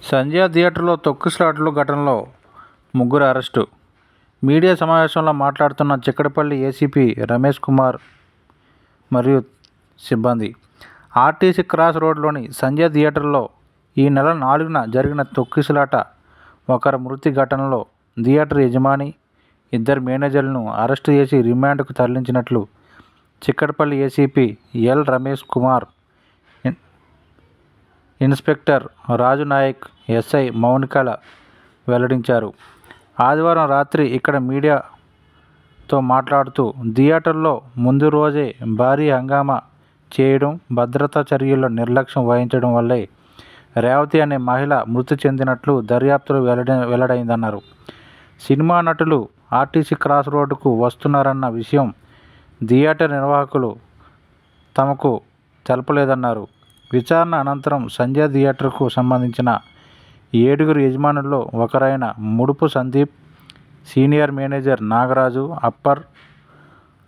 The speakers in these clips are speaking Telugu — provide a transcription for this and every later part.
సంధ్య థియేటర్లో తొక్కిసలాటల ఘటనలో ముగ్గురు అరెస్టు. మీడియా సమావేశంలో మాట్లాడుతున్న చిక్కడపల్లి ఏసీపీ రమేష్ కుమార్ మరియు సిబ్బంది. ఆర్టీసీ క్రాస్ రోడ్లోని సంధ్య థియేటర్లో ఈ నెల 4న జరిగిన తొక్కిసలాట, ఒకరి మృతి ఘటనలో థియేటర్ యజమాని, ఇద్దరు మేనేజర్లను అరెస్టు చేసి రిమాండ్కు తరలించినట్లు Chikkadpally ACP L Ramesh Kumar, inspector Raju Nayak, SI మౌనికల వెల్లడించారు. ఆదివారం రాత్రి ఇక్కడ మీడియాతో మాట్లాడుతూ, థియేటర్లో ముందు రోజే భారీ హంగామా చేయడం, భద్రతా చర్యల్లో నిర్లక్ష్యం వహించడం వల్లే రేవతి అనే మహిళ మృతి చెందినట్లు దర్యాప్తులో వెల్లడైందన్నారు. సినిమా నటులు ఆర్టీసీ క్రాస్ రోడ్డుకు వస్తున్నారన్న విషయం థియేటర్ నిర్వాహకులు తమకు తెలపలేదన్నారు. విచారణ అనంతరం సంధ్య థియేటర్కు సంబంధించిన 7 యజమానుల్లో ఒకరైన Mudupu Sandeep, senior manager Nagaraju, upper,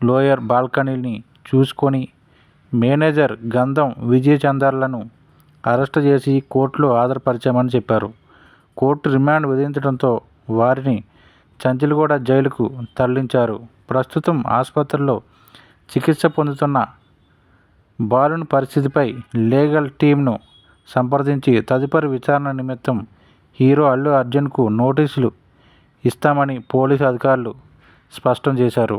lower బాల్కనీని చూసుకొని మేనేజర్ గంధం విజయచందర్లను అరెస్టు చేసి కోర్టులో హాజరుపరిచామని చెప్పారు. కోర్టు రిమాండ్ విధించడంతో వారిని చంచల్గూడ జైలుకు తరలించారు. ప్రస్తుతం ఆసుపత్రిలో చికిత్స పొందుతున్న బాలుని పరిస్థితిపై లీగల్ టీమ్ను సంప్రదించి తదుపరి విచారణ నిమిత్తం హీరో అల్లు అర్జున్కు నోటీసులు ఇస్తామని పోలీసు అధికారులు స్పష్టం చేశారు.